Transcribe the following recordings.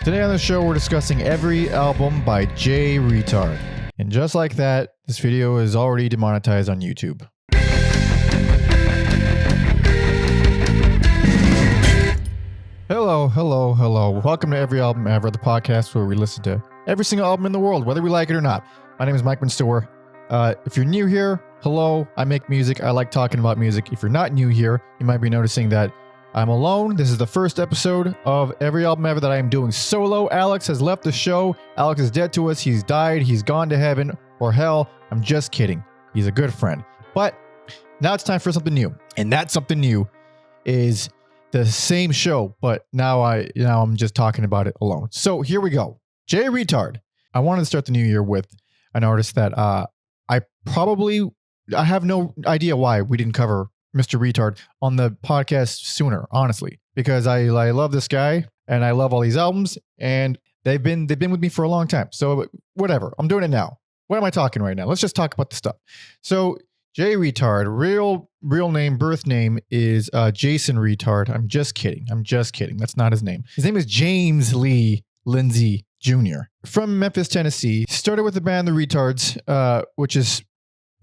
Today on the show, we're discussing every album by Jay Reatard. And just like that, this video is already demonetized on YouTube. Hello. Welcome to Every Album Ever, the podcast where we listen to every single album in the world, whether we like it or not. My name is Mike Mansour. If you're new here, hello. I make music. I like talking about music. If you're not new here, you might be noticing that I'm alone. This is the first episode of Every Album Ever that I am doing solo. Alex has left the show. Alex is dead to us. He's died. He's gone to heaven or hell. I'm just kidding. He's a good friend. But now it's time for something new. And that something new is the same show, but now I'm just talking about it alone. So here we go. Jay Reatard. I wanted to start the new year with an artist that I have no idea why we didn't cover Mr. Reatard on the podcast sooner, honestly, because I love this guy and I love all these albums and they've been with me for a long time. So whatever, I'm doing it now. What am I talking right now? Let's just talk about the stuff. So Jay Reatard, real name, birth name is Jason Reatard. I'm just kidding. That's not his name. His name is James Lee Lindsay Jr. from Memphis, Tennessee. Started with the band The Reatards, which is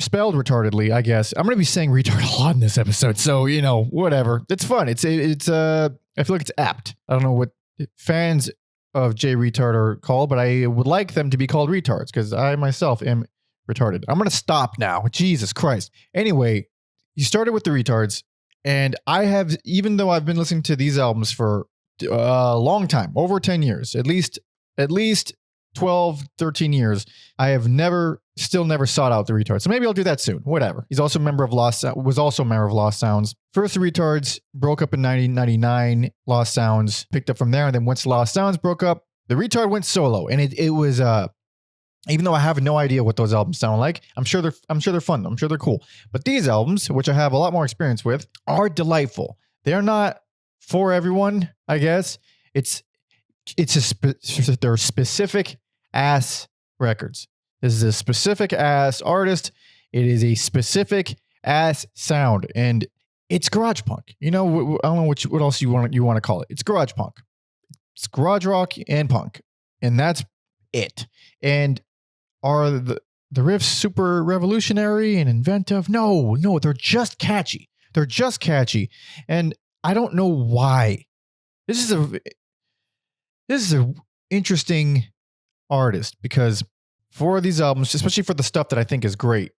spelled retardedly, I guess. I'm going to be saying retard a lot in this episode, so whatever. It's fun. It's I feel like it's apt. I don't know what fans of Jay Reatard are called, but I would like them to be called retards because I myself am retarded. I'm going to stop now. Jesus Christ. Anyway, you started with The Reatards, and I have, even though I've been listening to these albums for a long time, over 10 years, at least 12, 13 years, I have still never sought out The Reatards. So maybe I'll do that soon. Whatever. He's also a member of Lost Sounds. First The Reatards broke up in 1999. Lost Sounds picked up from there. And then once Lost Sounds broke up, The Reatard went solo. And it was, even though I have no idea what those albums sound like, I'm sure they're fun. I'm sure they're cool. But these albums, which I have a lot more experience with, are delightful. They're not for everyone, I guess. They're specific ass records. This is a specific ass artist. It is a specific ass sound, and it's garage punk. I don't know what else you want to call it. It's garage punk. It's garage rock and punk, and that's it. And are the riffs super revolutionary and inventive? No, they're just catchy. And I don't know why. This is a interesting artist because for these albums, especially for the stuff that I think is great,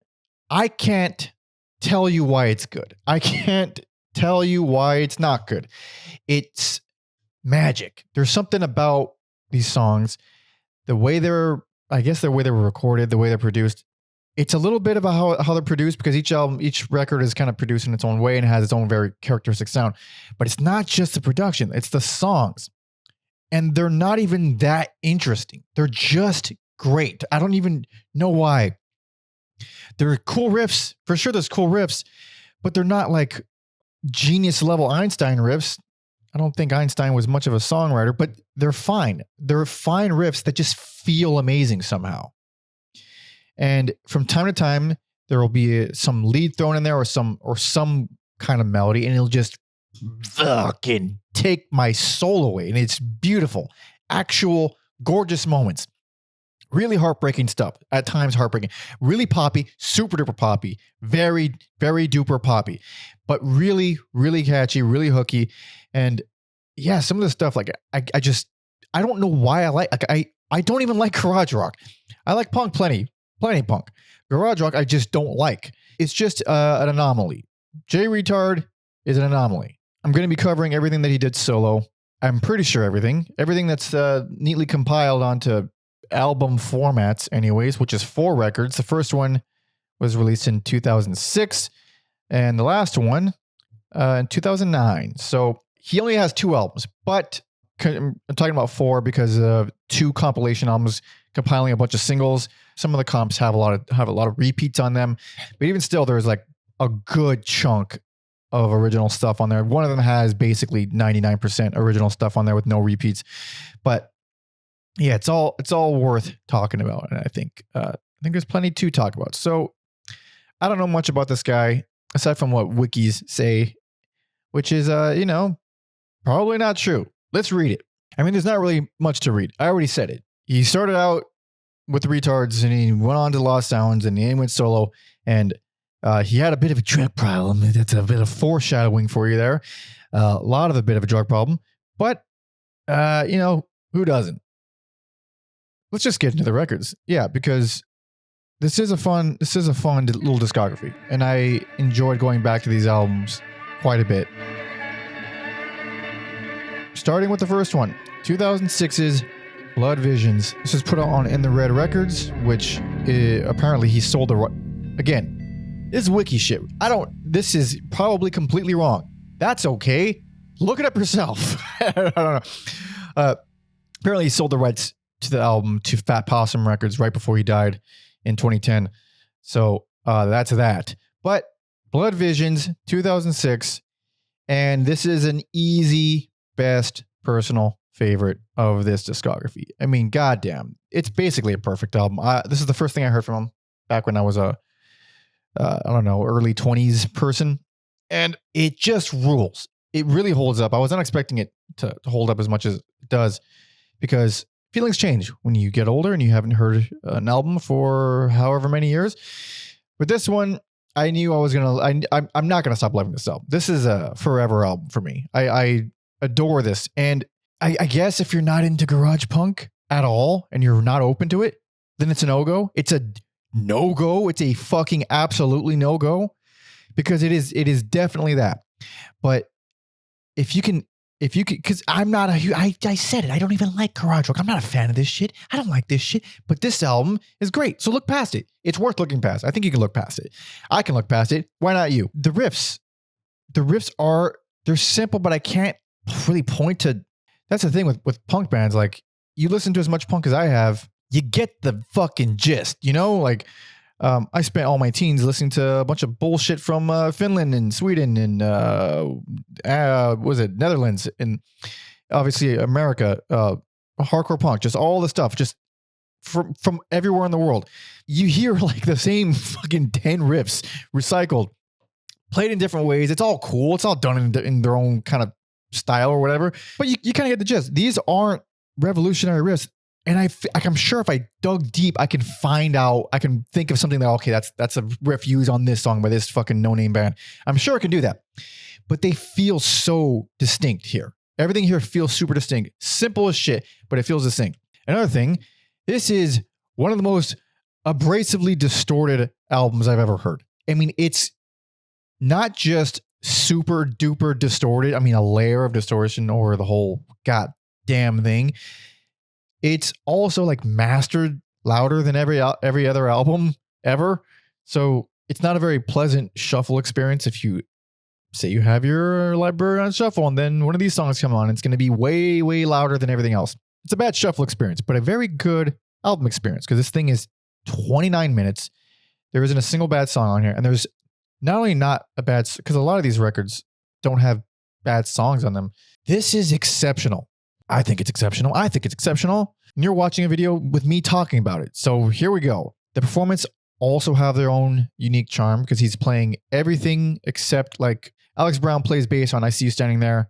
I can't tell you why it's good. I can't tell you why it's not good. It's magic. There's something about these songs, the way they were recorded, the way they're produced. It's a little bit about how they're produced because each record is kind of produced in its own way and has its own very characteristic sound. But it's not just the production, it's the songs. And they're not even that interesting. They're just great. I don't even know why. There are cool riffs. For sure there's cool riffs, but they're not like genius level Einstein riffs. I don't think Einstein was much of a songwriter, but they're fine. They're fine riffs that just feel amazing somehow. And from time to time, there will be some lead thrown in there or some kind of melody, and it'll just fucking take my soul away. And it's beautiful. Actual gorgeous moments. Really heartbreaking stuff. At times heartbreaking. Really poppy, super duper poppy. Very, very duper poppy. But really, really catchy, really hooky. And yeah, some of the stuff, like I don't know why I don't even like garage rock. I like punk plenty punk. Garage rock I just don't like. It's just an anomaly. Jay Reatard is an anomaly. I'm going to be covering everything that he did solo. I'm pretty sure everything that's neatly compiled onto album formats anyways, which is 4 records. The first one was released in 2006 and the last one in 2009. So he only has 2 albums, but I'm talking about 4 because of 2 compilation albums compiling a bunch of singles. Some of the comps have a lot of repeats on them, but even still, there's like a good chunk of original stuff on there. One of them has basically 99% original stuff on there with no repeats, but yeah, it's all worth talking about. And I think there's plenty to talk about. So I don't know much about this guy aside from what wikis say, which is, probably not true. Let's read it. I mean, there's not really much to read. I already said it. He started out with the Reatards, and he went on to Lost Sounds, and he went solo, and he had a bit of a drug problem. That's a bit of foreshadowing for you there. A lot of a bit of a drug problem, but who doesn't? Let's just get into the records. Yeah, because this is a fun little discography, and I enjoyed going back to these albums quite a bit. Starting with the first one, 2006's Blood Visions. This is put on In the Red Records, which apparently he sold the... Again, this is wiki shit. This is probably completely wrong. That's okay. Look it up yourself. I don't know. Apparently he sold the rights to the album to Fat Possum Records right before he died in 2010. So that's that. But Blood Visions, 2006. And this is an easy best personal favorite of this discography. I mean, goddamn, it's basically a perfect album. This is the first thing I heard from him back when I was a, early 20s person. And it just rules. It really holds up. I was not expecting it to hold up as much as it does, because feelings change when you get older and you haven't heard an album for however many years. But this one, I knew I was going to, I'm not going to stop loving this album. This is a forever album for me. I adore this. And I guess if you're not into garage punk at all and you're not open to it, then it's a no-go. It's a no-go. It's a fucking absolutely no-go, because it is definitely that. But if you can, because I'm not I said it, I don't even like garage rock. I'm not a fan of this shit. I don't like this shit, but this album is great. So look past it. It's worth looking past. I think you can look past it. I can look past it. Why not you? The riffs they're simple, but I can't really point to. That's the thing with punk bands. Like, you listen to as much punk as I have, you get the fucking gist, like, I spent all my teens listening to a bunch of bullshit from Finland and Sweden and Netherlands, and obviously America, hardcore punk, just all the stuff, just from everywhere in the world. You hear like the same fucking 10 riffs recycled, played in different ways. It's all cool. It's all done in their own kind of style or whatever, but you kind of get the gist. These aren't revolutionary riffs. And I'm sure if I dug deep, I can think of something that, okay, that's a riff used on this song by this fucking no-name band. I'm sure I can do that. But they feel so distinct here. Everything here feels super distinct. Simple as shit, but it feels distinct. Another thing, this is one of the most abrasively distorted albums I've ever heard. I mean, it's not just super duper distorted. I mean, a layer of distortion over the whole goddamn thing. It's also like mastered louder than every other album ever. So it's not a very pleasant shuffle experience. If you say you have your library on shuffle and then one of these songs come on, it's going to be way, way louder than everything else. It's a bad shuffle experience, but a very good album experience, because this thing is 29 minutes. There isn't a single bad song on here. And there's not only not a bad, because a lot of these records don't have bad songs on them. This is exceptional. I think it's exceptional. And you're watching a video with me talking about it. So here we go. The performance also have their own unique charm, because he's playing everything except, like, Alex Brown plays bass on I See You Standing There,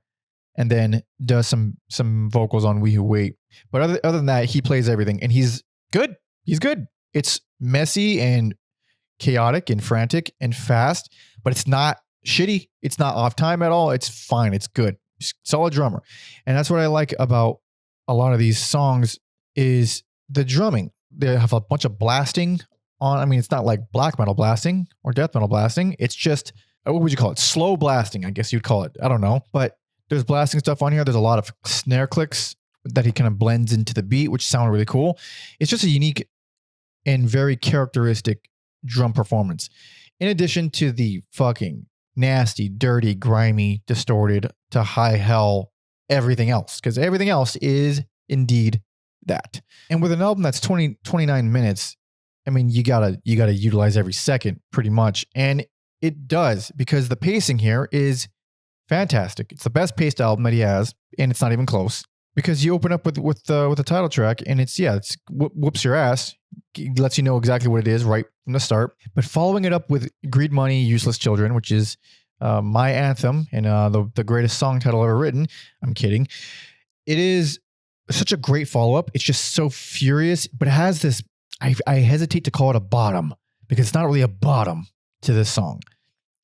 and then does some vocals on We Who Wait. But other than that, he plays everything, and he's good. He's good. It's messy and chaotic and frantic and fast, but it's not shitty. It's not off time at all. It's fine. It's good. Solid drummer. And that's what I like about a lot of these songs is the drumming. They have a bunch of blasting on. I mean, it's not like black metal blasting or death metal blasting. It's just, what would you call it? Slow blasting, I guess you'd call it. I don't know. But there's blasting stuff on here. There's a lot of snare clicks that he kind of blends into the beat, which sound really cool. It's just a unique and very characteristic drum performance. In addition to the fucking nasty, dirty, grimy, distorted to high hell everything else, because everything else is indeed that. And with an album that's 29 minutes, I mean, you gotta utilize every second pretty much. And it does, because the pacing here is fantastic. It's the best paced album that he has, and it's not even close, because you open up with the title track, and it's whoops your ass. It lets you know exactly what it is right from the start. But following it up with Greed Money, Useless Children, which is my anthem and the greatest song title ever written. I'm kidding. It is such a great follow-up. It's just so furious, but it has this, I hesitate to call it a bottom because it's not really a bottom to this song.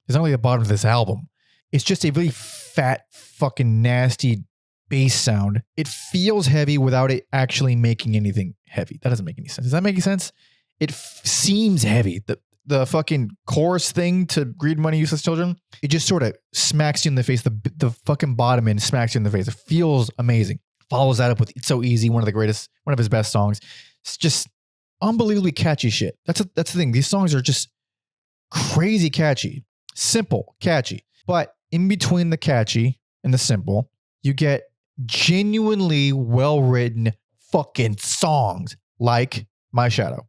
It's not really a bottom to this album. It's just a really fat, fucking nasty bass sound. It feels heavy without it actually making anything heavy. That doesn't make any sense. Does that make any sense? It seems heavy. The fucking chorus thing to Greed, Money, Useless Children, it just sort of smacks you in the face. The fucking bottom end smacks you in the face. It feels amazing. Follows that up with It's So Easy, one of his best songs. It's just unbelievably catchy shit. That's the thing. These songs are just crazy catchy. Simple, catchy. But in between the catchy and the simple, you get genuinely well-written fucking songs like My Shadow.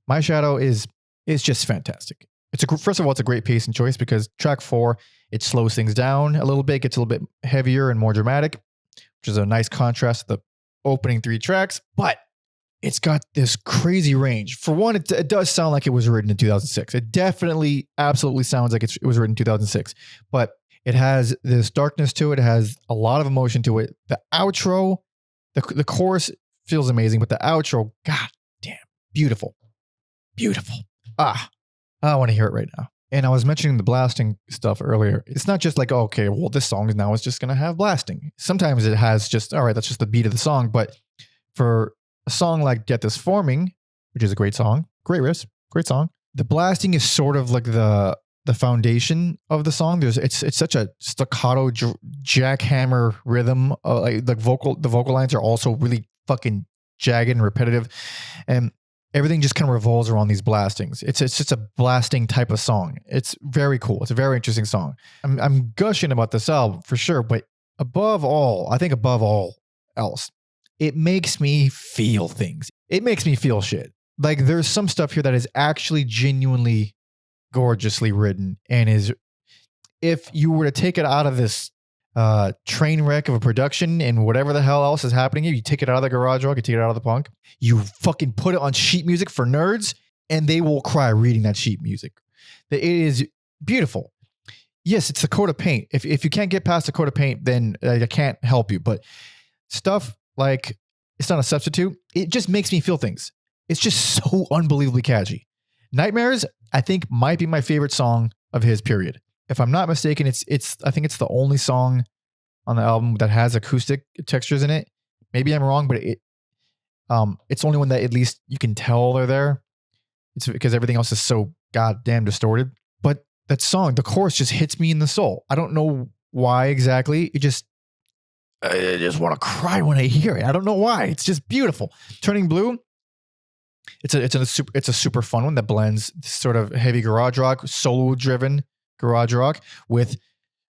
My Shadow is just fantastic. First of all, it's a great pacing choice because track 4, it slows things down a little bit, gets a little bit heavier and more dramatic, which is a nice contrast to the opening 3 tracks. But it's got this crazy range. For one, it does sound like it was written in 2006. It definitely, absolutely sounds like it was written in 2006. But it has this darkness to it. It has a lot of emotion to it. The outro, the chorus feels amazing, but the outro, god damn, beautiful. Beautiful. I want to hear it right now. And I was mentioning the blasting stuff earlier. It's not just like, oh, okay, well, this song now is just going to have blasting. Sometimes it has just, all right, that's just the beat of the song. But for a song like Get This Forming, which is a great song, great riffs, great song, the blasting is sort of like the foundation of the song. It's such a staccato jackhammer rhythm. The vocal lines are also really fucking jagged and repetitive. And everything just kind of revolves around these blastings. It's just a blasting type of song. It's very cool. It's a very interesting song. I'm gushing about this album for sure, but above all else, it makes me feel things. It makes me feel shit. Like there's some stuff here that is actually genuinely gorgeously written and is, if you were to take it out of this train wreck of a production and whatever the hell else is happening here, you take it out of the garage rock, you take it out of the punk, you fucking put it on sheet music for nerds and they will cry reading that sheet music. It is beautiful. Yes, it's a coat of paint. If you can't get past a coat of paint, then I can't help you. But stuff like It's Not a Substitute, it just makes me feel things. It's just so unbelievably catchy. Nightmares, I think, might be my favorite song of his, period. If I'm not mistaken, I think it's the only song on the album that has acoustic textures in it. Maybe I'm wrong, but it's the only one that at least you can tell they're there. It's because everything else is so goddamn distorted. But that song, the chorus just hits me in the soul. I don't know why exactly. I just want to cry when I hear it. I don't know why. It's just beautiful. Turning Blue. It's a super fun one that blends sort of heavy garage rock, solo driven garage rock with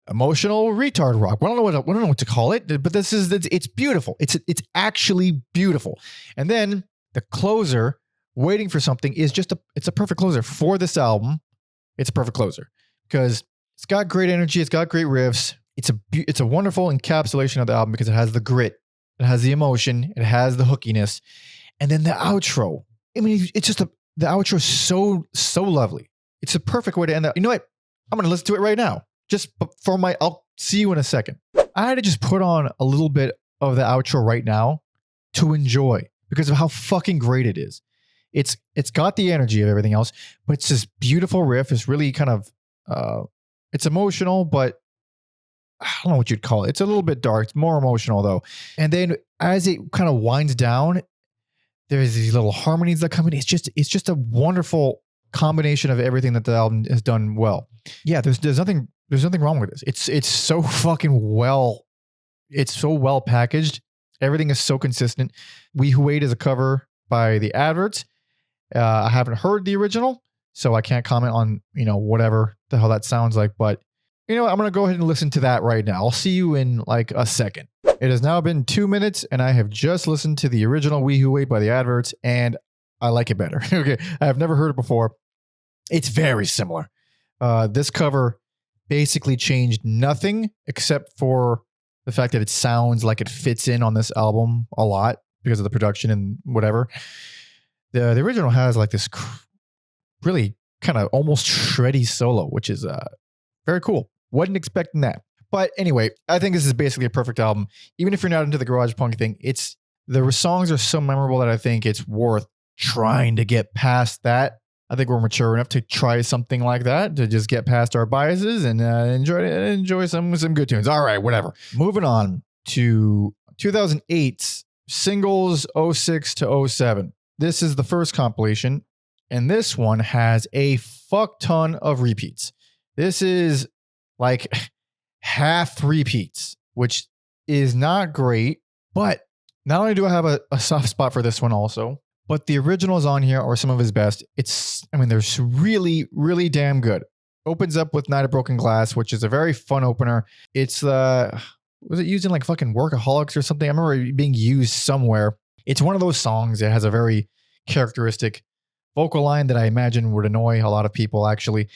emotional retard rock. I don't know what to call it, but it's beautiful. It's actually beautiful. And then the closer, Waiting for Something, is it's a perfect closer for this album. It's a perfect closer because it's got great energy. It's got great riffs. It's a wonderful encapsulation of the album because it has the grit, it has the emotion, it has the hookiness, and then the outro. I mean, it's just the outro is so lovely. It's a perfect way to end that. You know what? I'm going to listen to it right now. Just for I'll see you in a second. I had to just put on a little bit of the outro right now to enjoy because of how fucking great it is. It's got the energy of everything else, but it's this beautiful riff. It's really kind of, it's emotional, but I don't know what you'd call it. It's a little bit dark. It's more emotional though. And then as it kind of winds down, there's these little harmonies that come in. It's just a wonderful combination of everything that the album has done well. Yeah, there's nothing wrong with this. It's so fucking well. It's so well packaged. Everything is so consistent. We Who Wait is a cover by the Adverts. I haven't heard the original, so I can't comment on whatever the hell that sounds like. But I'm gonna go ahead and listen to that right now. I'll see you in like a second. It has now been 2 minutes, and I have just listened to the original We Who Wait by the Adverts, and I like it better. Okay, I have never heard it before. It's very similar. This cover basically changed nothing except for the fact that it sounds like it fits in on this album a lot because of the production and whatever. The original has like this really kind of almost shreddy solo, which is very cool. Wasn't expecting that. But anyway, I think this is basically a perfect album. Even if you're not into the garage punk thing, it's The songs are so memorable that I think it's worth trying to get past that. I think we're mature enough to try something like that, to just get past our biases and enjoy some good tunes. All right, whatever. Moving on to 2008's Singles 06 to 07. This is the first compilation, and this one has a fuck ton of repeats. This is like half repeats, which is not great, but not only do I have a soft spot for this one also, but the originals on here are some of his best. They're really, really damn good. Opens up with Night of Broken Glass, which is a very fun opener. It's was it used in like fucking Workaholics or something? I remember it being used somewhere. It's one of those songs that has a very characteristic vocal line that I imagine would annoy a lot of people actually.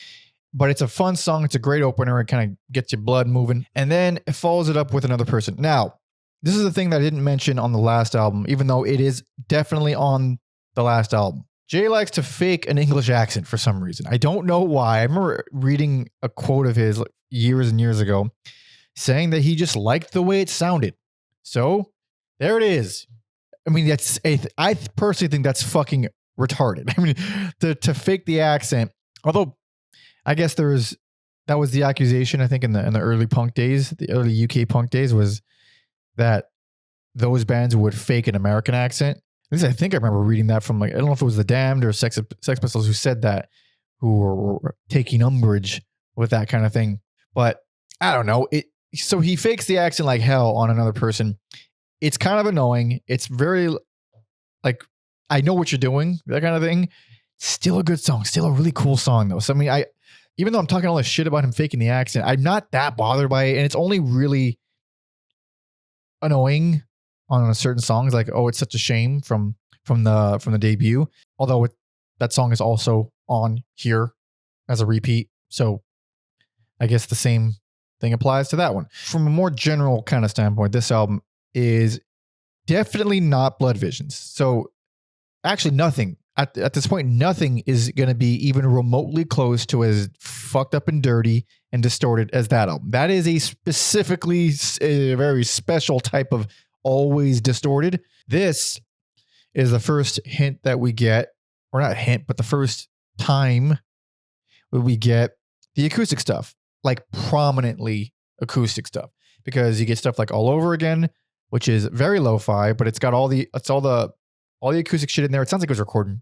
But it's a fun song. It's a great opener. It kind of gets your blood moving. And then it follows it up with Another Person. Now, this is the thing that I didn't mention on the last album, even though it is definitely on the last album. Jay likes to fake an English accent for some reason. I don't know why. I remember reading a quote of his years and years ago saying that he just liked the way it sounded. So there it is. I mean, I personally think that's fucking retarded. I mean, to fake the accent, although I guess that was the accusation, I think, in the early punk days, the early UK punk days, was that those bands would fake an American accent. At least I think I remember reading that from, like, I don't know if it was the Damned or Sex Pistols who said that, who were taking umbrage with that kind of thing. But I don't know. So he fakes the accent like hell on Another Person. It's kind of annoying. It's very like, I know what you're doing, that kind of thing. Still a good song. Still a really cool song though. So I mean, even though I'm talking all this shit about him faking the accent, I'm not that bothered by it. And it's only really annoying on certain songs, like "Oh, It's Such a Shame" from the debut. Although that song is also on here as a repeat, so I guess the same thing applies to that one. From a more general kind of standpoint, this album is definitely not Blood Visions. So actually, nothing at this point, nothing is going to be even remotely close to as fucked up and dirty and distorted as that album. That is a very special type of always distorted. This is the first hint that we get, or not hint, but the first time we get the acoustic stuff, like prominently acoustic stuff, because you get stuff like All Over Again, which is very lo-fi, but it's got all the acoustic shit in there. It sounds like it was recorded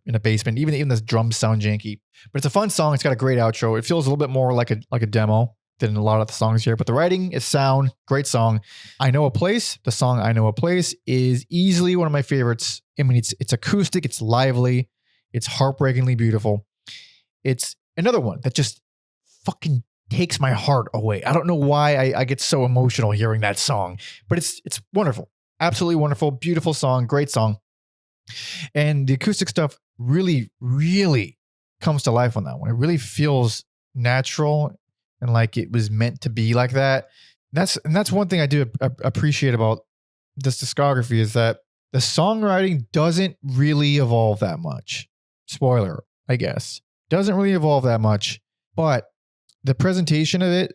in a basement. Even the drums sound janky, but it's a fun song. It's got a great outro. It feels a little bit more like a demo than a lot of the songs here, but the writing is sound. Great song. I Know a Place. The song I Know a Place is easily one of my favorites. I mean, it's acoustic. It's lively. It's heartbreakingly beautiful. It's another one that just fucking takes my heart away. I don't know why I get so emotional hearing that song, but it's wonderful. Absolutely wonderful. Beautiful song. Great song. And the acoustic stuff really, really comes to life on that one. It really feels natural and like it was meant to be like that. That's one thing I do appreciate about this discography, is that the songwriting doesn't really evolve that much. Spoiler, I guess. Doesn't really evolve that much, but the presentation of it,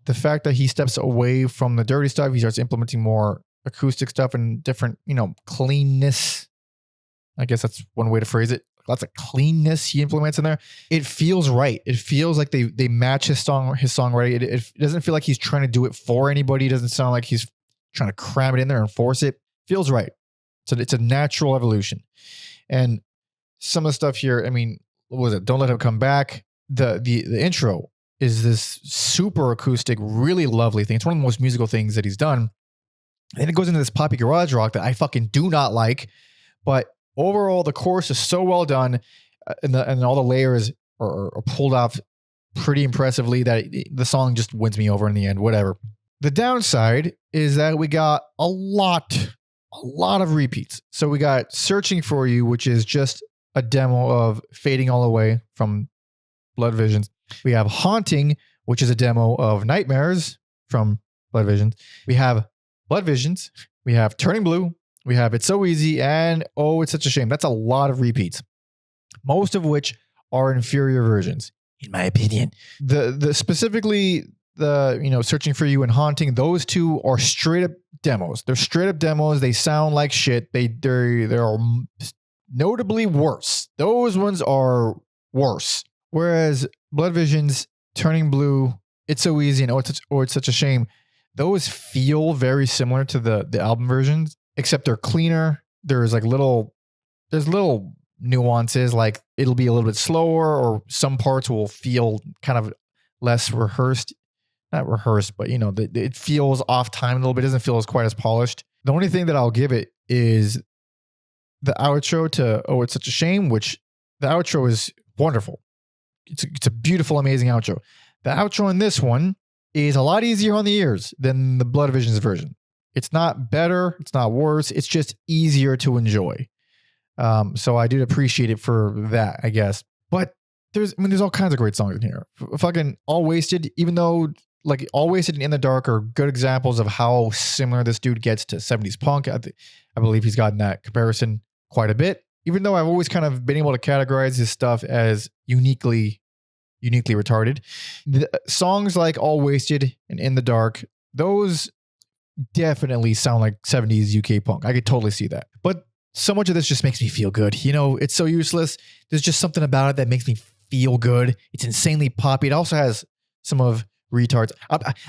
the fact that he steps away from the dirty stuff, he starts implementing more acoustic stuff and different, cleanness. I guess that's one way to phrase it. Lots of cleanness he implements in there. It feels right. It feels like they match his songwriting. It doesn't feel like he's trying to do it for anybody. It doesn't sound like he's trying to cram it in there and force it. Feels right. So it's a natural evolution. And some of the stuff here, I mean, what was it? Don't Let Him Come Back. The intro is this super acoustic, really lovely thing. It's one of the most musical things that he's done. And it goes into this poppy garage rock that I fucking do not like. But overall, the chorus is so well done, and all the layers are pulled off pretty impressively that the song just wins me over in the end. Whatever. The downside is that we got a lot of repeats. So we got Searching for You, which is just a demo of Fading All Away from Blood Visions. We have Haunting, which is a demo of Nightmares from Blood Visions. We have Blood Visions. We have Turning Blue. We have It's So Easy, and Oh, It's Such a Shame. That's a lot of repeats, most of which are inferior versions, in my opinion. The specifically Searching for You and Haunting, those two are straight up demos. They're straight up demos. They sound like shit. They're notably worse. Those ones are worse. Whereas Blood Visions, Turning Blue, It's So Easy, and It's Such a Shame, those feel very similar to the album versions, except they're cleaner. There's little nuances, like it'll be a little bit slower, or some parts will feel kind of less rehearsed. Not rehearsed, but it feels off time a little bit. It doesn't feel quite as polished. The only thing that I'll give it is the outro to It's Such a Shame, which the outro is wonderful. It's a beautiful, amazing outro. The outro in this one is a lot easier on the ears than the Blood Visions version. It's not better. It's not worse. It's just easier to enjoy. So I did appreciate it for that, I guess. But there's all kinds of great songs in here. Fucking All Wasted, even though All Wasted and In the Dark are good examples of how similar this dude gets to 70s punk. I believe he's gotten that comparison quite a bit. Even though I've always kind of been able to categorize his stuff as uniquely retarded. The songs like All Wasted and In the Dark, those definitely sound like 70s UK punk. I could totally see that. But so much of this just makes me feel good. It's so useless. There's just something about it that makes me feel good. It's insanely poppy. It also has some of Reatards.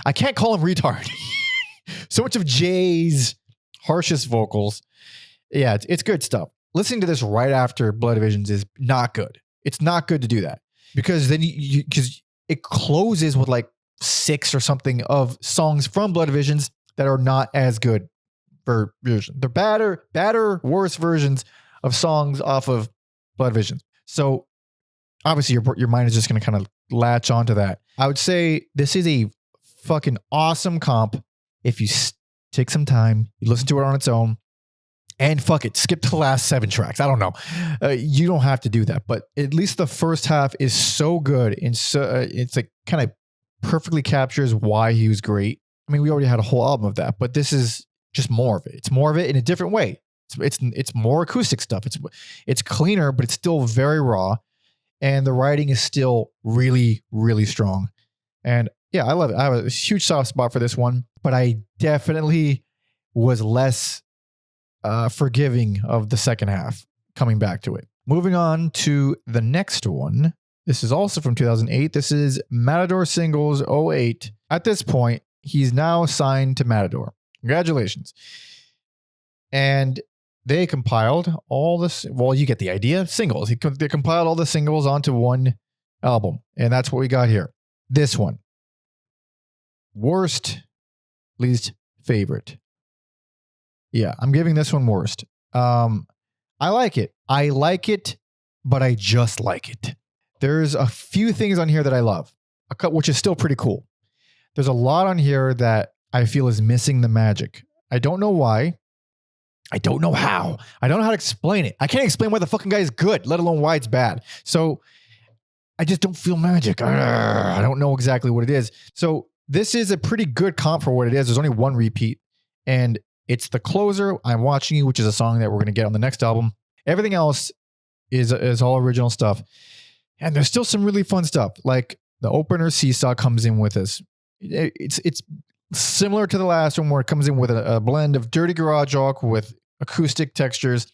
I can't call him Retard. So much of Jay's harshest vocals. Yeah, it's good stuff. Listening to this right after Blood Visions is not good. It's not good to do that, because then because it closes with 6 or something of songs from Blood Visions that are not as good version. They're badder, worse versions of songs off of Blood Visions. So obviously your mind is just going to kind of latch onto that. I would say this is a fucking awesome comp. If you take some time, you listen to it on its own, and fuck it, skip the last 7 tracks. I don't know. You don't have to do that, but at least the first half is so good. And so it's kind of perfectly captures why he was great. I mean, we already had a whole album of that, but this is just more of it. It's more of it in a different way. It's more acoustic stuff. It's cleaner, but it's still very raw. And the writing is still really, really strong. And yeah, I love it. I have a huge soft spot for this one, but I definitely was less forgiving of the second half coming back to it. Moving on to the next one. This is also from 2008. This is Matador Singles 08. At this point, he's now signed to Matador. Congratulations. And they compiled all this. Well, you get the idea. Singles. They compiled all the singles onto one album. And that's what we got here. This one. Worst, least favorite. Yeah, I'm giving this one worst. I like it. I like it, but I just like it. There's a few things on here that I love, which is still pretty cool. There's a lot on here that I feel is missing the magic. I don't know why. I don't know how. I don't know how to explain it. I can't explain why the fucking guy is good, let alone why it's bad. So I just don't feel magic. I don't know exactly what it is. So this is a pretty good comp for what it is. There's only one repeat, and it's the closer, I'm Watching You, which is a song that we're going to get on the next album. Everything else is all original stuff. And there's still some really fun stuff. Like the opener, Seesaw, comes in with this. It's similar to the last one, where it comes in with a blend of dirty garage rock with acoustic textures.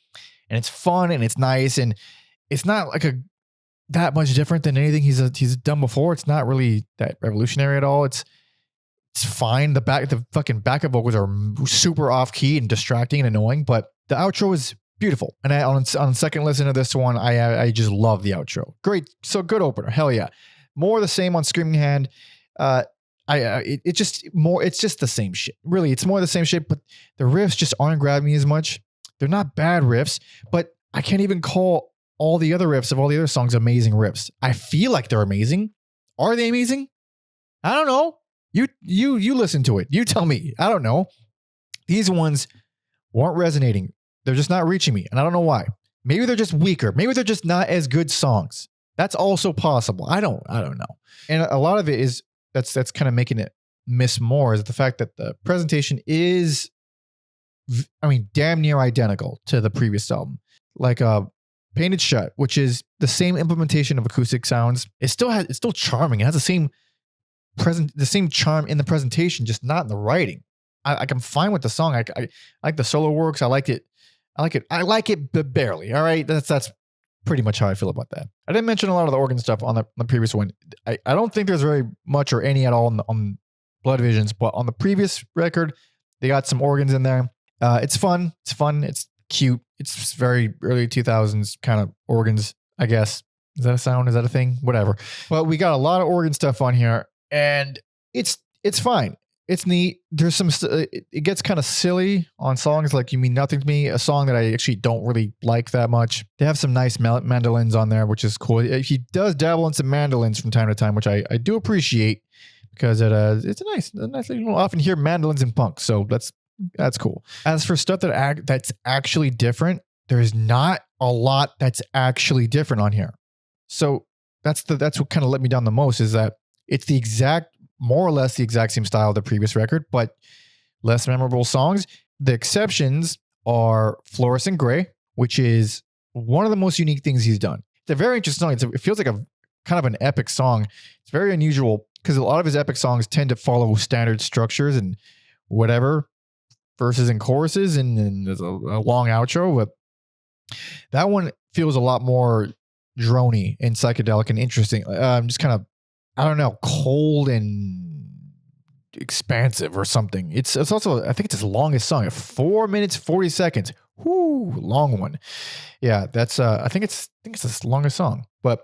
And it's fun and it's nice. And it's not that much different than anything he's done before. It's not really that revolutionary at all. It's fine. The fucking backup vocals are super off key and distracting and annoying, but the outro is beautiful. And on second listen to this one, I just love the outro. Great. So good opener. Hell yeah. More the same on Screaming Hand. It's just the same shit. Really, it's more the same shit, but the riffs just aren't grabbing me as much. They're not bad riffs, but I can't even call all the other riffs of all the other songs amazing riffs. I feel like they're amazing. Are they amazing? I don't know. You listen to it. You tell me. I don't know. These ones weren't resonating. They're just not reaching me. And I don't know why. Maybe they're just weaker. Maybe they're just not as good songs. That's also possible. I don't know. And a lot of it is that's kind of making it miss more, is the fact that the presentation is, damn near identical to the previous album. Like Painted Shut, which is the same implementation of acoustic sounds. It's still charming. It has the same the same charm in the presentation, just not in the writing. I'm fine with the song. I like the solo works. I like it. I like it, but barely. All right. That's pretty much how I feel about that. I didn't mention a lot of the organ stuff on the previous one. I don't think there's very much or any at all on Blood Visions, but on the previous record, they got some organs in there. It's fun. It's cute. It's very early 2000s kind of organs, I guess. Is that a sound? Is that a thing? Whatever. But we got a lot of organ stuff on here, and it's fine. It's neat. There's some, it gets kind of silly on songs like You Mean Nothing to Me, a song that I actually don't really like that much. They have some nice mandolins on there, which is cool. He does dabble in some mandolins from time to time, which I do appreciate, because it's a nice thing. You don't often hear mandolins in punk, so that's cool. As for stuff that's actually different, there's not a lot that's actually different on here. So that's what kind of let me down the most, is that it's more or less the exact same style of the previous record, but less memorable songs. The exceptions are Fluorescent Gray, which is one of the most unique things he's done. It's a very interesting song. It feels like a kind of an epic song. It's very unusual because a lot of his epic songs tend to follow standard structures and whatever, verses and choruses, and there's a long outro. But that one feels a lot more drony and psychedelic and interesting. Just kind of, I don't know, cold and expansive or something. It's also, I think it's his longest song, 4 minutes 40 seconds. Whoo, long one. Yeah, that's I think it's his longest song, but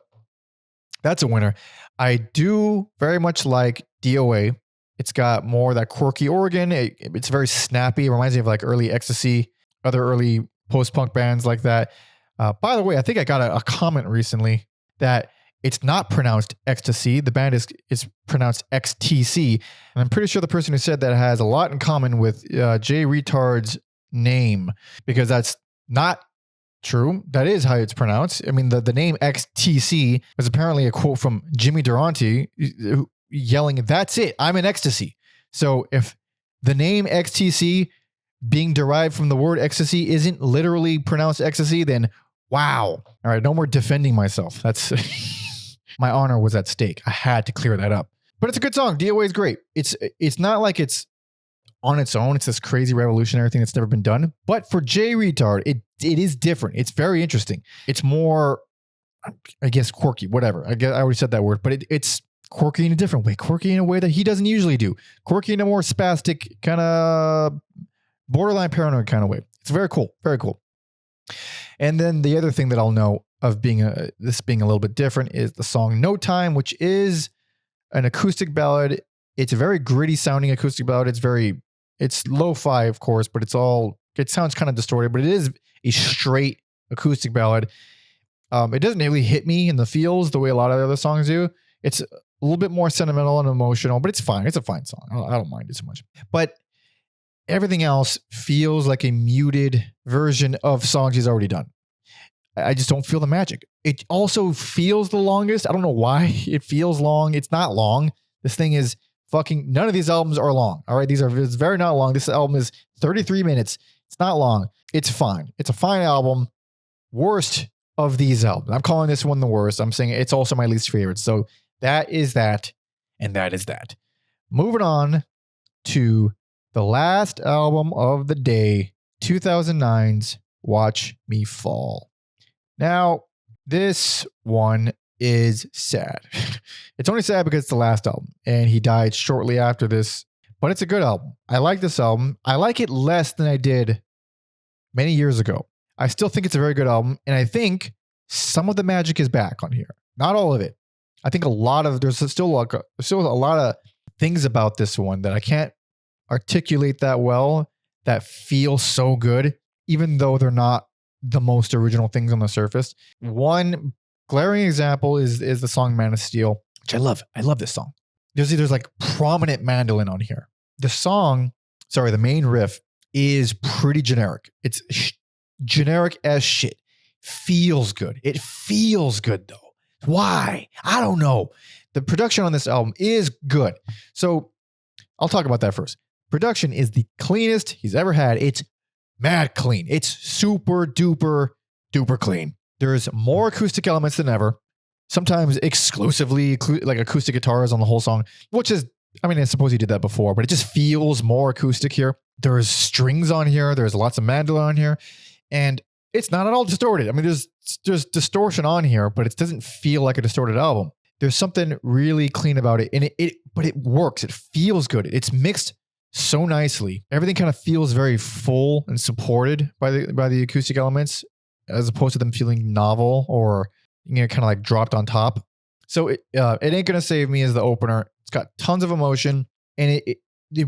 that's a winner. I do very much like DOA. It's got more of that quirky organ. It's very snappy. It reminds me of like early Ecstasy, other early post-punk bands like that. By the way, I think I got a comment recently that it's not pronounced Ecstasy. The band is pronounced XTC. And I'm pretty sure the person who said that has a lot in common with Jay Reatard's name, because that's not true. That is how it's pronounced. I mean, the name XTC was apparently a quote from Jimmy Durante yelling, "That's it, I'm in ecstasy." So if the name XTC being derived from the word ecstasy isn't literally pronounced ecstasy, then wow. All right, no more defending myself. That's my honor was at stake. I had to clear that up. But it's a good song. DOA is great. It's not like it's on its own. It's this crazy revolutionary thing that's never been done. But for Jay Reatard, it is different. It's very interesting. It's more, I guess, quirky, whatever. I already said that word, but it's quirky in a different way. Quirky in a way that he doesn't usually do. Quirky in a more spastic, kind of borderline paranoid kind of way. It's very cool. Very cool. And then the other thing that I'll know of this being a little bit different is the song No Time, which is an acoustic ballad. It's a very gritty sounding acoustic ballad. It's lo-fi, of course, but it sounds kind of distorted, but it is a straight acoustic ballad. It doesn't really hit me in the feels the way a lot of the other songs do. It's a little bit more sentimental and emotional, but it's fine. It's a fine song. I don't mind it so much. But everything else feels like a muted version of songs he's already done. I just don't feel the magic. It also feels the longest. I don't know why it feels long. It's not long. This thing is fucking, none of these albums are long. All right. It's very not long. This album is 33 minutes. It's not long. It's fine. It's a fine album. Worst of these albums. I'm calling this one the worst. I'm saying it's also my least favorite. So that is that. And that is that. Moving on to the last album of the day, 2009's Watch Me Fall. Now, this one is sad. It's only sad because it's the last album and he died shortly after this, but it's a good album. I like this album. I like it less than I did many years ago. I still think it's a very good album, and I think some of the magic is back on here. Not all of it. I think there's still a lot of things about this one that I can't articulate that well that feel so good, even though they're not the most original things on the surface. One glaring example is the song Man of Steel, which I love. I love this song. There's like prominent mandolin on here. The main riff is pretty generic. It's generic as shit. Feels good. It feels good though. Why? I don't know. The production on this album is good. So I'll talk about that first. Production is the cleanest he's ever had. It's mad clean. It's super duper duper clean. There's more acoustic elements than ever. sometimes exclusively like acoustic guitars on the whole song, which is, I mean, I suppose he did that before, but it just feels more acoustic here. There's strings on here. There's lots of mandolin on here, and it's not at all distorted. I mean, there's distortion on here, but it doesn't feel like a distorted album. There's something really clean about it, and but it works. It feels good. It's mixed so nicely. Everything kind of feels very full and supported by the acoustic elements, as opposed to them feeling novel or, you know, kind of like dropped on top. So it ain't gonna save me as the opener. It's got tons of emotion, and it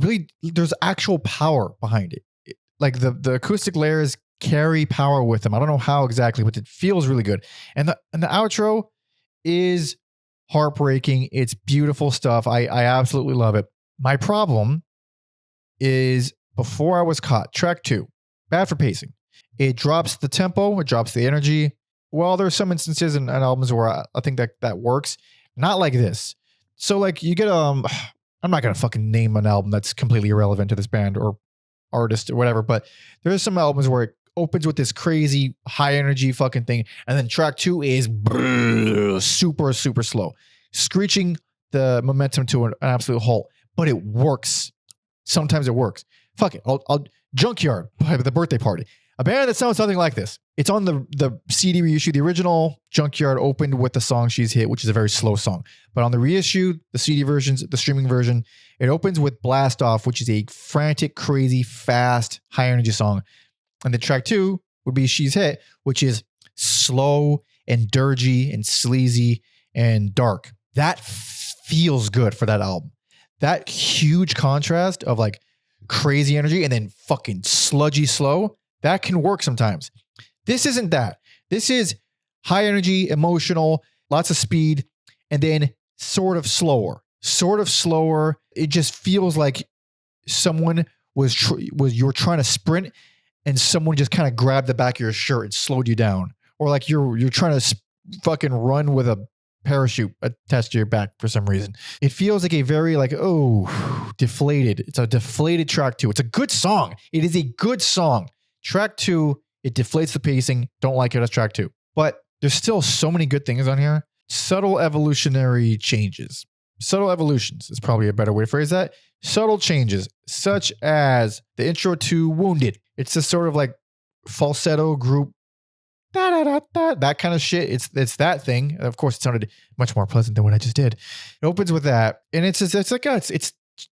really, there's actual power behind it. Like the acoustic layers carry power with them. I don't know how exactly, but it feels really good. And the outro is heartbreaking. It's beautiful stuff. I absolutely love it. My problem is, before I was caught, track 2, bad for pacing. It drops the tempo, it drops the energy. Well, there's some instances in albums where I think that works. Not like this. So like you get I'm not gonna fucking name an album that's completely irrelevant to this band or artist or whatever, but there's some albums where it opens with this crazy high energy fucking thing, and then track 2 is super slow, screeching the momentum to an absolute halt. But it works. Sometimes it works. Fuck it. I'll Junkyard by The Birthday Party. A band that sounds something like this. It's on the CD reissue. The original Junkyard opened with the song She's Hit, which is a very slow song. But on the reissue, the CD versions, the streaming version, it opens with Blast Off, which is a frantic, crazy, fast, high energy song. And then track 2 would be She's Hit, which is slow and dirgy and sleazy and dark. That feels good for that album. That huge contrast of like crazy energy and then fucking sludgy slow, that can work sometimes. This isn't that. This is high energy, emotional, lots of speed, and then sort of slower. It just feels like someone you're trying to sprint, and someone just kind of grabbed the back of your shirt and slowed you down. Or like you're trying to fucking run with a parachute attached to your back for some reason. It feels like a very like, deflated. It's a deflated track 2. It's a good song. It is a good song. Track 2, it deflates the pacing. Don't like it as track 2. But there's still so many good things on here. Subtle evolutionary changes. Subtle evolutions is probably a better way to phrase that. Subtle changes, such as the intro to Wounded. It's this sort of like falsetto group, that kind of shit. It's that thing. Of course, it sounded much more pleasant than what I just did. It opens with that, and it's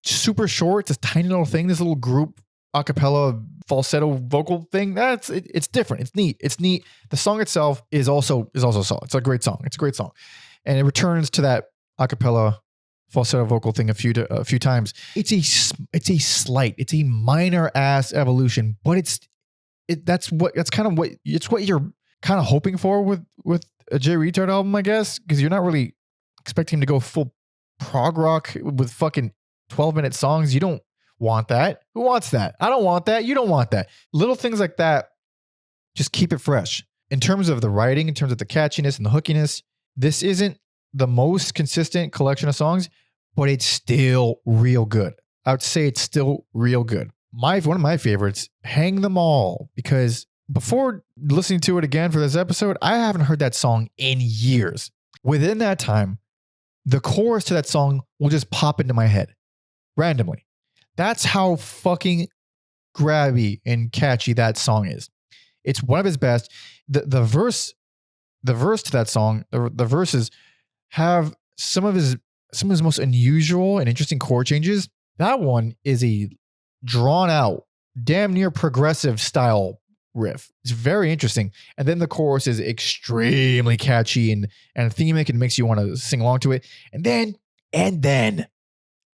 super short. It's a tiny little thing. This little group a cappella falsetto vocal thing. It's different. It's neat. The song itself is also solid. It's a great song. And it returns to that a cappella falsetto vocal thing a few times. It's a minor ass evolution, but it's what you're kind of hoping for with a Jay Reatard album, I guess, because you're not really expecting him to go full prog rock with fucking 12-minute songs. You don't want that. Who wants that? I don't want that. You don't want that. Little things like that just keep it fresh. In terms of the writing, in terms of the catchiness and the hookiness, this isn't the most consistent collection of songs, but it's still real good. I would say it's still real good. One of my favorites, Hang Them All, because before listening to it again for this episode, I haven't heard that song in years. Within that time, the chorus to that song will just pop into my head randomly. That's how fucking grabby and catchy that song is. It's one of his best. The verse to that song, the verses have some of his most unusual and interesting chord changes. That one is a drawn out, damn near progressive style riff. It's very interesting. And then the chorus is extremely catchy and thematic and makes you want to sing along to it. And then,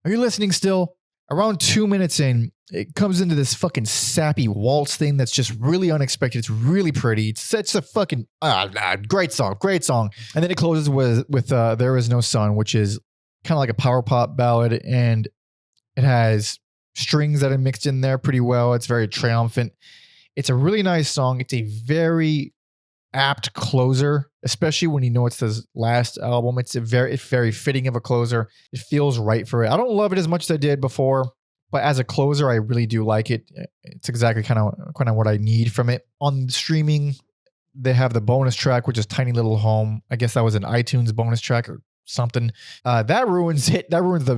are you listening still? Around 2 minutes in, it comes into this fucking sappy waltz thing that's just really unexpected. It's really pretty. It's such a fucking great song. And then it closes with There Is No Sun, which is kind of like a power pop ballad, and it has strings that are mixed in there pretty well. It's very triumphant. It's a really nice song. It's a very apt closer, especially when you know it's his last album. It's very fitting of a closer. It feels right for it. I don't love it as much as I did before, but as a closer, I really do like it. It's exactly kind of what I need from it. On streaming, they have the bonus track, which is Tiny Little Home. I guess that was an iTunes bonus track or something. That ruins it. That ruins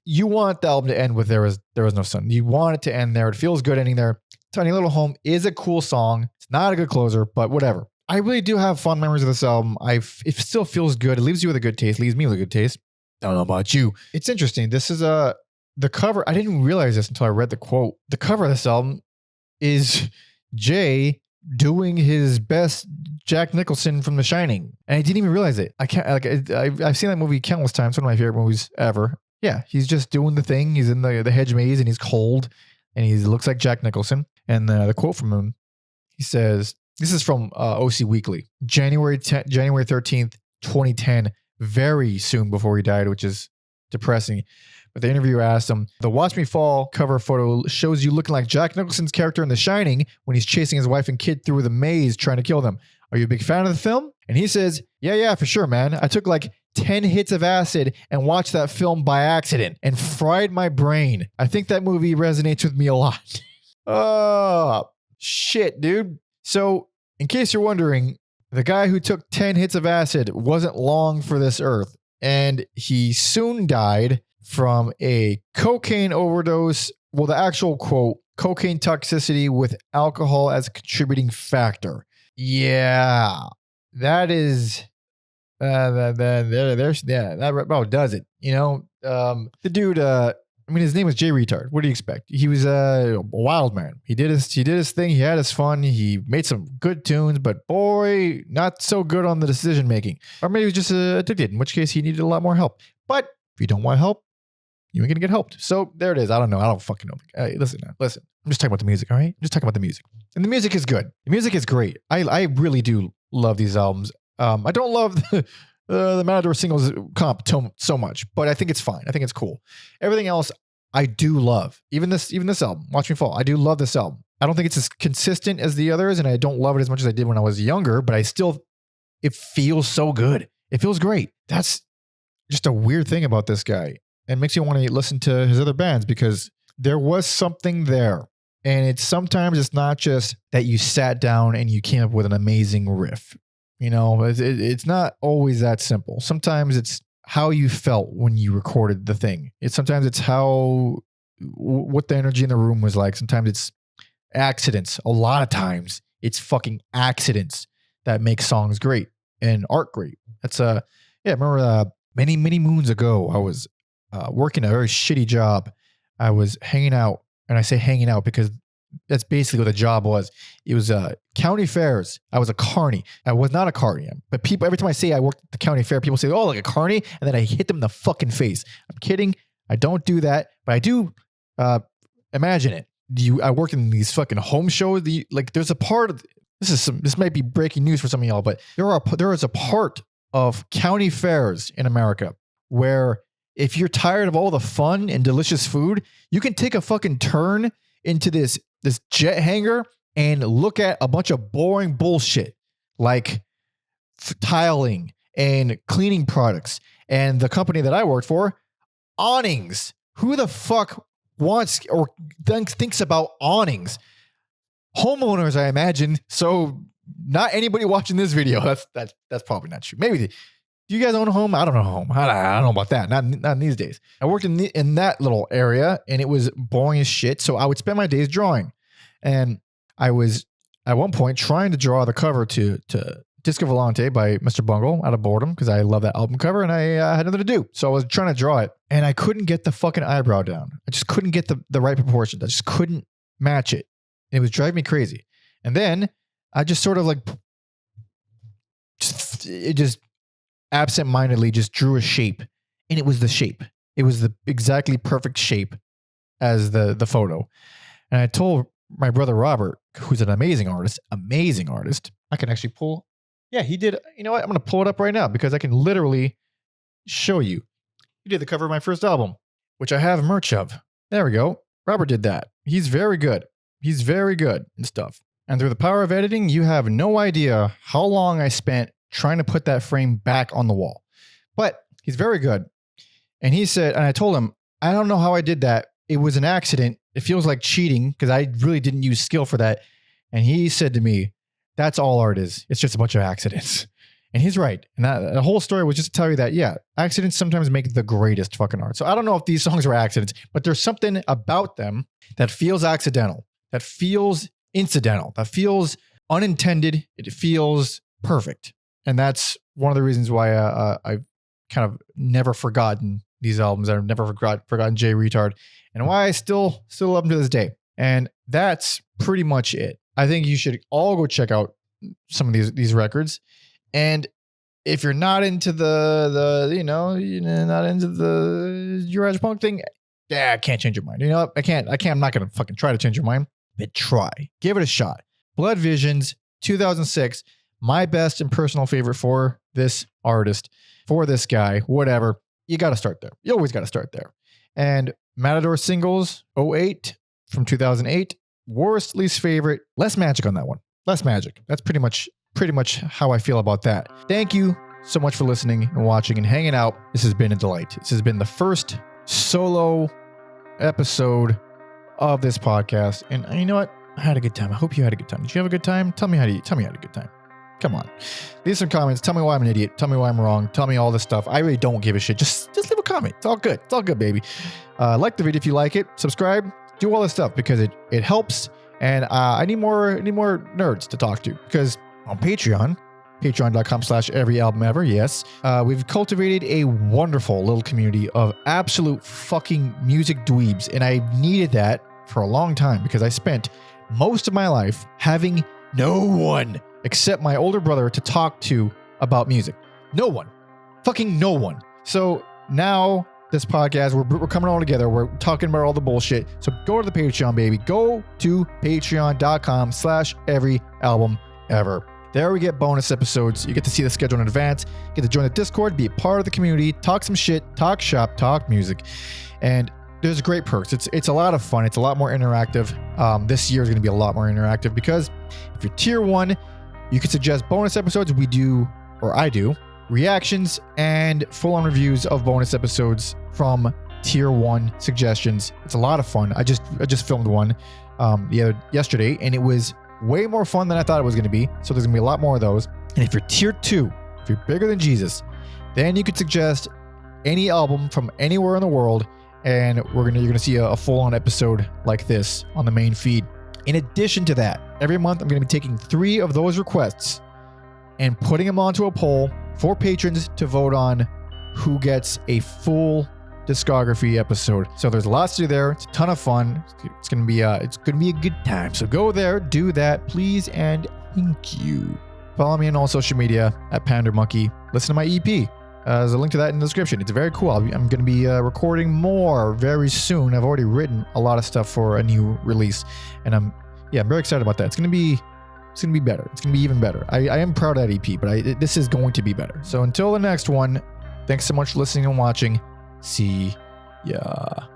you want the album to end with There Was No Sun. You want it to end there. It feels good ending there. Tiny Little Home is a cool song. It's not a good closer, but whatever. I really do have fond memories of this album. It still feels good. It leaves you with a good taste. Leaves me with a good taste. I don't know about you. It's interesting. This is the cover. I didn't realize this until I read the quote. The cover of this album is Jay doing his best Jack Nicholson from The Shining, and I didn't even realize it. I've seen that movie countless times. One of my favorite movies ever. Yeah, he's just doing the thing. He's in the hedge maze and he's cold, and he looks like Jack Nicholson. And the quote from him, he says, this is from OC Weekly, January 13th, 2010, very soon before he died, which is depressing. But the interviewer asked him, the Watch Me Fall cover photo shows you looking like Jack Nicholson's character in The Shining when he's chasing his wife and kid through the maze trying to kill them. Are you a big fan of the film? And he says, yeah, for sure, man. I took like 10 hits of acid and watched that film by accident and fried my brain. I think that movie resonates with me a lot. Oh, shit, dude. So, in case you're wondering, the guy who took 10 hits of acid wasn't long for this earth, and he soon died from a cocaine overdose. Well, the actual quote, cocaine toxicity with alcohol as a contributing factor. Yeah, that is, that about does it. You know, the dude, I mean, his name was Jay Reatard. What do you expect? He was a wild man. He did his thing. He had his fun. He made some good tunes, but boy, not so good on the decision making. Or maybe he was just addicted, in which case he needed a lot more help. But if you don't want help, you ain't gonna get helped. So there it is. I don't know. I don't fucking know. Hey, listen. I'm just talking about the music, all right? I'm just talking about the music. And the music is good. The music is great. I really do love these albums. I don't love the Matador Singles comp so much, but I think it's fine. I think it's cool. Everything else I do love. Even this album, Watch Me Fall. I do love this album. I don't think it's as consistent as the others, and I don't love it as much as I did when I was younger, but it feels so good. It feels great. That's just a weird thing about this guy. And makes you want to listen to his other bands because there was something there. And sometimes it's not just that you sat down and you came up with an amazing riff. You know, it's not always that simple. Sometimes it's how you felt when you recorded the thing. Sometimes it's what the energy in the room was like. Sometimes it's accidents. A lot of times it's fucking accidents that make songs great and art great. That's I remember many moons ago, I was working a very shitty job. I was hanging out, and I say hanging out because that's basically what the job was. It was county fairs. I was a carny. I was not a carny, but people, every time I say I worked at the county fair, people say, "Oh, like a carny," and then I hit them in the fucking face. I'm kidding. I don't do that, but I do. Imagine it. I worked in these fucking home shows. There's a part of this might be breaking news for some of y'all, but there is a part of county fairs in America where if you're tired of all the fun and delicious food, you can take a fucking turn into this jet hangar and look at a bunch of boring bullshit like tiling and cleaning products. And the company that I worked for, awnings. Who the fuck wants or thinks about awnings? Homeowners, I imagine. So not anybody watching this video. That's probably not true. Maybe. Do you guys own a home? I don't own a home. I don't know about that. Not in these days. I worked in that little area, and it was boring as shit. So I would spend my days drawing, and I was at one point trying to draw the cover to Disco Volante by Mr. Bungle out of boredom because I love that album cover, and I had nothing to do. So I was trying to draw it, and I couldn't get the fucking eyebrow down. I just couldn't get the right proportions. I just couldn't match it. And it was driving me crazy. And then I just sort of absent-mindedly just drew a shape, and it was the shape. It was the exactly perfect shape as the photo. And I told my brother Robert, who's an amazing artist. I can actually pull. Yeah, he did. You know what? I'm going to pull it up right now because I can literally show you. He did the cover of my first album, which I have merch of. There we go. Robert did that. He's very good. He's very good and stuff. And through the power of editing, you have no idea how long I spent trying to put that frame back on the wall. But he's very good. And he said, and I told him, I don't know how I did that. It was an accident. It feels like cheating because I really didn't use skill for that. And he said to me, That's all art is. It's just a bunch of accidents. And he's right. And the whole story was just to tell you that, yeah, accidents sometimes make the greatest fucking art. So I don't know if these songs were accidents, but there's something about them that feels accidental, that feels incidental, that feels unintended. It feels perfect. And that's one of the reasons why I've kind of never forgotten these albums. I've never forgotten Jay Reatard, and why I still love him to this day. And that's pretty much it. I think you should all go check out some of these records. And if you're not into the not into the garage punk thing, yeah, I can't change your mind. You know, I'm not going to fucking try to change your mind, but try. Give it a shot. Blood Visions, 2006, my best and personal favorite for this artist, for this guy, whatever. You got to start there. You always got to start there. And Matador Singles, 08 from 2008, worst, least favorite, less magic on that one. Less magic. That's pretty much how I feel about that. Thank you so much for listening and watching and hanging out. This has been a delight. This has been the first solo episode of this podcast. And you know what? I had a good time. I hope you had a good time. Did you have a good time? Tell me you had a good time. Come on. Leave some comments. Tell me why I'm an idiot. Tell me why I'm wrong. Tell me all this stuff. I really don't give a shit. Just leave a comment. It's all good. It's all good, baby. Like the video if you like it. Subscribe. Do all this stuff because it helps. And I need more nerds to talk to, because on patreon.com/everyalbumever. Yes. We've cultivated a wonderful little community of absolute fucking music dweebs. And I needed that for a long time because I spent most of my life having no one except my older brother to talk to about music. No one. Fucking no one. So now this podcast, we're coming all together. We're talking about all the bullshit. So go to the Patreon, baby. Go to patreon.com/everyalbumever. There we get bonus episodes. You get to see the schedule in advance. You get to join the Discord, be a part of the community, talk some shit, talk shop, talk music. And there's great perks. It's a lot of fun. It's a lot more interactive. This year is going to be a lot more interactive because if you're tier 1, you can suggest bonus episodes. We do, or I do, reactions and full-on reviews of bonus episodes from tier 1 suggestions. It's a lot of fun. I just filmed one yesterday, and it was way more fun than I thought it was going to be. So there's going to be a lot more of those. And if you're tier 2, if you're bigger than Jesus, then you could suggest any album from anywhere in the world, and you're going to see a full-on episode like this on the main feed. In addition to that, every month I'm going to be taking 3 of those requests and putting them onto a poll for patrons to vote on who gets a full discography episode. So there's lots to do there. It's a ton of fun. It's gonna be a good time. So go there, do that, please, and thank you. Follow me on all social media at PanderMonkey. Listen to my EP. There's a link to that in the description. It's very cool. I'm going to be recording more very soon. I've already written a lot of stuff for a new release, and I'm very excited about that. It's going to be better. It's going to be even better. I am proud of that EP, but this is going to be better. So until the next one, thanks so much for listening and watching. See ya.